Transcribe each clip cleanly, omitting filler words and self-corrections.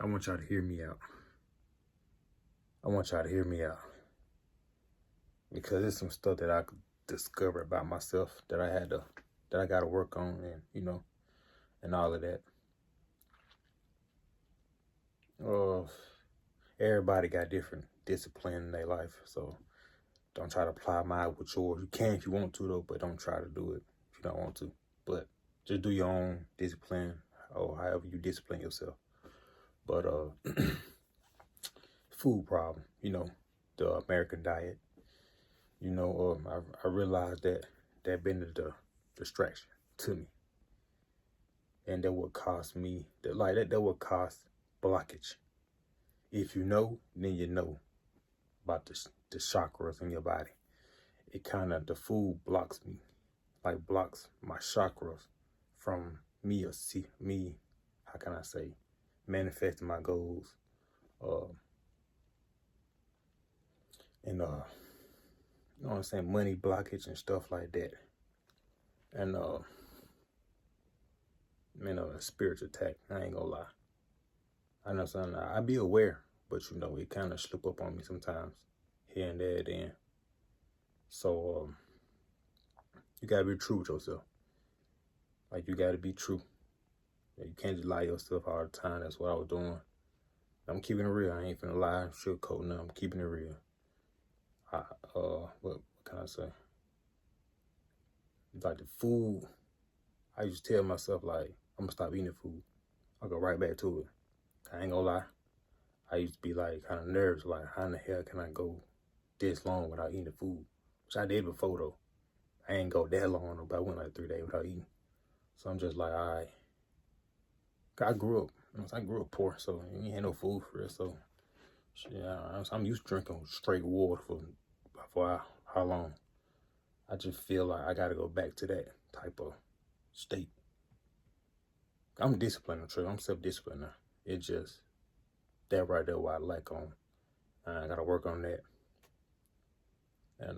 I want y'all to hear me out. I want y'all to hear me out. Because there's some stuff that I could discover about myself that I gotta work on, and and all of that. Everybody got different discipline in their life, so don't try to apply mine with yours. You can if you want to though, but don't try to do it if you don't want to. But just do your own discipline or however you discipline yourself. But food problem, the American diet. I realized that been the distraction to me, and that would cost me that would cost blockage. If you know, then you know about the chakras in your body. The food blocks me, blocks my chakras from me how can I say, manifesting my goals, and you know what I'm saying, money blockage and stuff like that. And a spiritual attack, I ain't gonna lie. I know something, I be aware, but it kind of slip up on me sometimes, here and there then. So you gotta be true with yourself. You gotta be true. You can't just lie to yourself all the time. That's what I was doing. I'm keeping it real. I ain't finna lie, sugarcoat nothing. I'm keeping it real. What can I say? Like the food, I used to tell myself I'm gonna stop eating the food. I'll go right back to it. I ain't gonna lie. I used to be kind of nervous, how in the hell can I go this long without eating the food? Which I did before though. I ain't go that long though, but I went 3 days without eating. So I'm just all right. I grew up poor, so you ain't had no food for it. So I'm used to drinking straight water for how long? I just feel like I gotta go back to that type of state. I'm disciplined, I'm self-disciplined now. It just, that right there what I lack on. I gotta work on that. And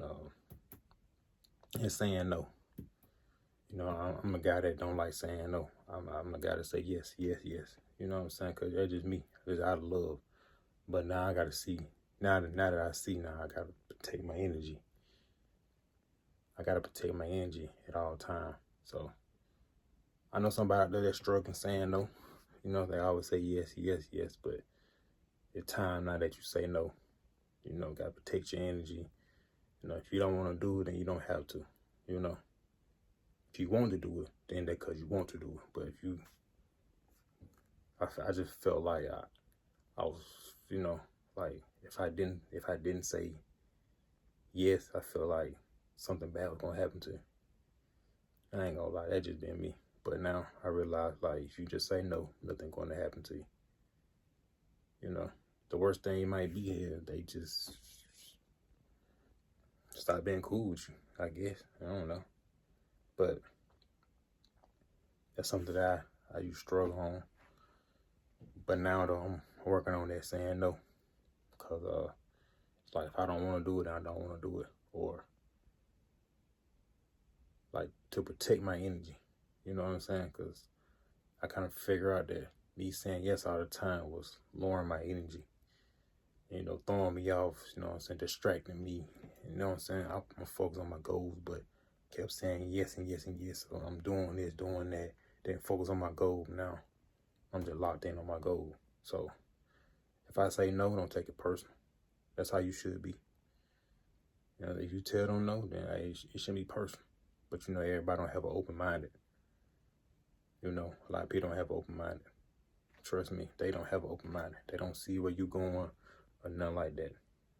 saying no. I'm a guy that don't like saying no. I'm a guy that say yes, yes, yes. You know what I'm saying? Because that's just me. It's out of love. But now I gotta see. Now that I see, I gotta protect my energy. I gotta protect my energy at all times. So I know somebody out there that's struggling saying no. They always say yes, yes, yes. But it's time now that you say no. Gotta protect your energy. If you don't want to do it, then you don't have to. If you want to do it, then that's because you want to do it. But I just felt like I was, if I didn't say yes, I feel like something bad was gonna happen to you. I ain't gonna lie, that just been me. But now I realize if you just say no, nothing gonna happen to you. The worst thing might be here, they just stop being cool with you, I guess. I don't know. But that's something that I used to struggle on. But now though, I'm working on that, saying no. Because it's if I don't want to do it, I don't want to do it. Or to protect my energy. You know what I'm saying? Because I kind of figure out that me saying yes all the time was lowering my energy. Throwing me off, distracting me. You know what I'm saying? I'm focused on my goals, but kept saying yes and yes and yes. So I'm doing this, doing that. Then focus on my goal. Now I'm just locked in on my goal. So if I say no, don't take it personal. That's how you should be. If you tell them no, then it shouldn't be personal. But everybody don't have an open-minded. A lot of people don't have an open-minded. Trust me, they don't have an open-minded. They don't see where you going or nothing like that.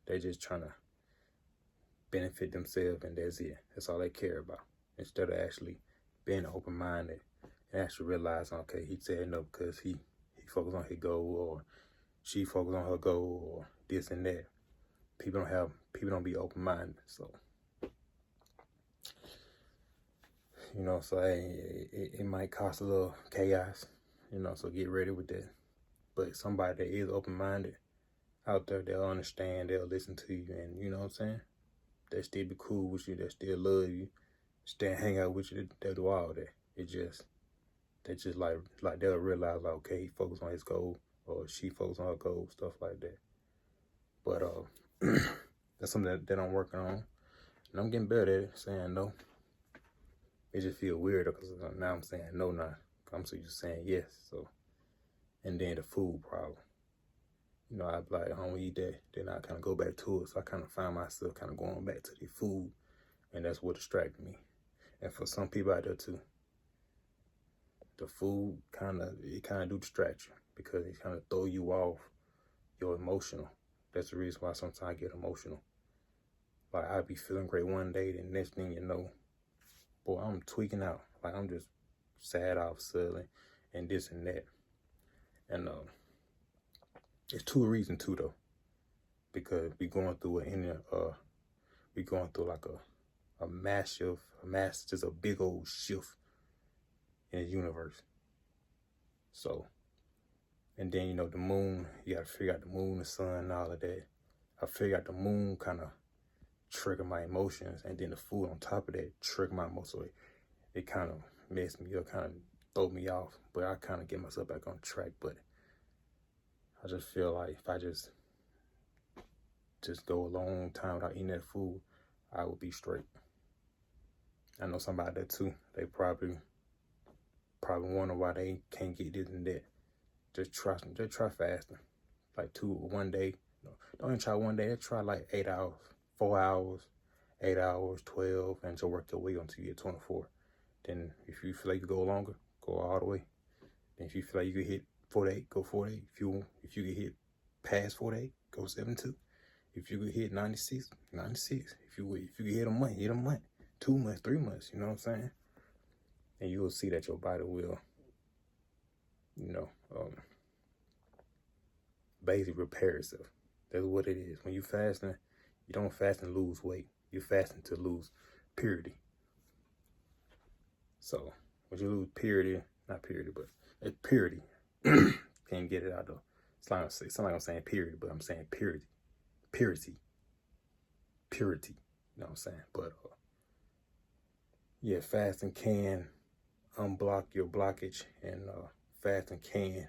They just trying to benefit themselves, and that's it. That's all they care about. Instead of actually being open-minded and actually realizing, okay, he said no because he focused on his goal, or she focused on her goal, or this and that. People don't be open-minded. So so it might cause a little chaos, so get ready with that. But somebody that is open-minded out there, they'll understand, they'll listen to you, and you know what I'm saying? They'll still be cool with you, they'll still love you, still hang out with you, they'll do all that. They just they'll realize, okay, he focused on his goal, or she focus on her goals, stuff like that. But that's something that I'm working on, and I'm getting better at it, saying no. It just feel weird because now I'm saying no now. I'm so used to saying yes. So, and then the food problem. You know, I'd be like, I don't eat that. Then I kind of go back to it. So I kind of find myself kind of going back to the food, and that's what distracted me. And for some people out there too, the food kind of do distract you because it kind of throw you off your emotional. That's the reason why sometimes I get emotional. Like I'd be feeling great one day, then next thing you know, boy, I'm tweaking out. Like I'm just sad off suddenly and this and that. And it's two reasons too though. Because we going through like a massive, just a big old shift in the universe. So, and then, you know, the moon, you gotta figure out the moon, the sun, and all of that. I figure out the moon kind of trigger my emotions, and then the food on top of that trigger my emotions. So it kind of messed me up, kind of throw me off, but I kind of get myself back on track. But I just feel like if I just go a long time without eating that food, I would be straight. I know somebody that too. They probably wonder why they can't get this and that. Just try fasting. Like one day. No, don't even try one day. Just try like 8 hours, 4 hours, 8 hours, 12, and just work your way until you get 24. Then if you feel like you go longer, go all the way. Then if you feel like you can hit 48, go 48. If you can hit past 48, go 72. If you could hit 96, 96. If you could hit a month, hit a month. 2 months, 3 months, you know what I'm saying? And you will see that your body will, you know, basically repair itself. That's what it is. When you fasting, you don't fast and lose weight. You're fasting to lose purity. So when you lose purity, not purity, but it's purity. Can't get it out though. It's like I'm saying purity, but I'm saying purity. Purity. You know what I'm saying? But yeah, fasting can unblock your blockage, and fasting can,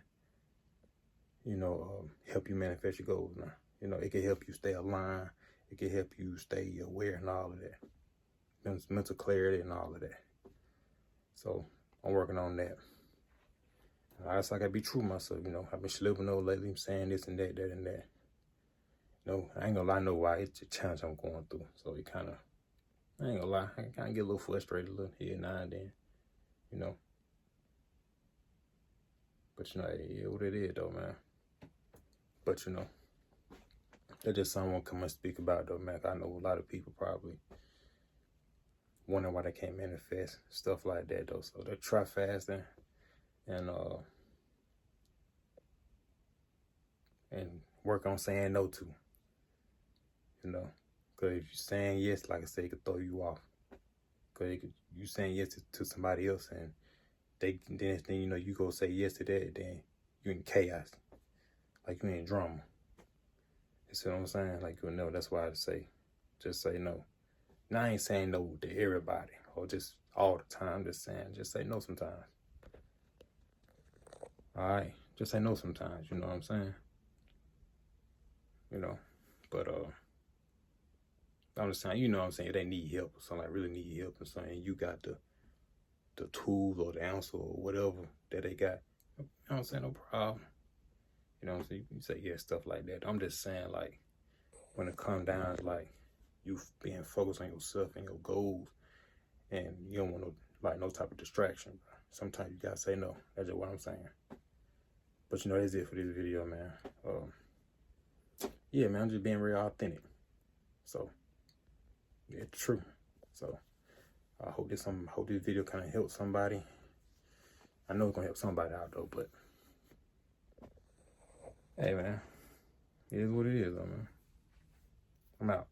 you know, help you manifest your goals now. You know, it can help you stay aligned. It can help you stay aware and all of that. Mental clarity and all of that. So I'm working on that. I just like I be true to myself, you know. I've been slipping over lately, saying this and that, that and that. You know, I ain't gonna lie, know why. It's a challenge I'm going through. So it kind of, I ain't gonna lie, I kind of get a little frustrated a little here now and then, you know. But, you know, yeah, what it is, though, man. But, you know, that's just something I want to come and speak about, though, man. I know a lot of people probably wondering why they can't manifest, stuff like that, though. So they try fasting and work on saying no to, you know. Because if you're saying yes, like I said, it could throw you off. Because you saying yes to somebody else, and then next thing you know, you go say yes to that, then you in chaos. Like you in drama. You see what I'm saying? Like you'll know. That's why I say, just say no. Now I ain't saying no to everybody or just all the time. I'm just saying, just say no sometimes. All right, just say no sometimes. You know what I'm saying? You know, but I'm just saying, you know what I'm saying? If they need help or something, like really need help or something, you got the tools or the answer or whatever that they got. You know what I'm saying? No problem. You know what I'm saying? You say, yeah, stuff like that. I'm just saying, like, when it comes down, like, you being focused on yourself and your goals, and you don't want no type of distraction. Sometimes you gotta say no. That's just what I'm saying. But, you know, that's it for this video, man. Yeah, man, I'm just being real authentic. So, yeah, it's true. So, I hope this video kind of helps somebody. I know it's gonna help somebody out though, but hey, man, it is what it is, though, man. I'm out.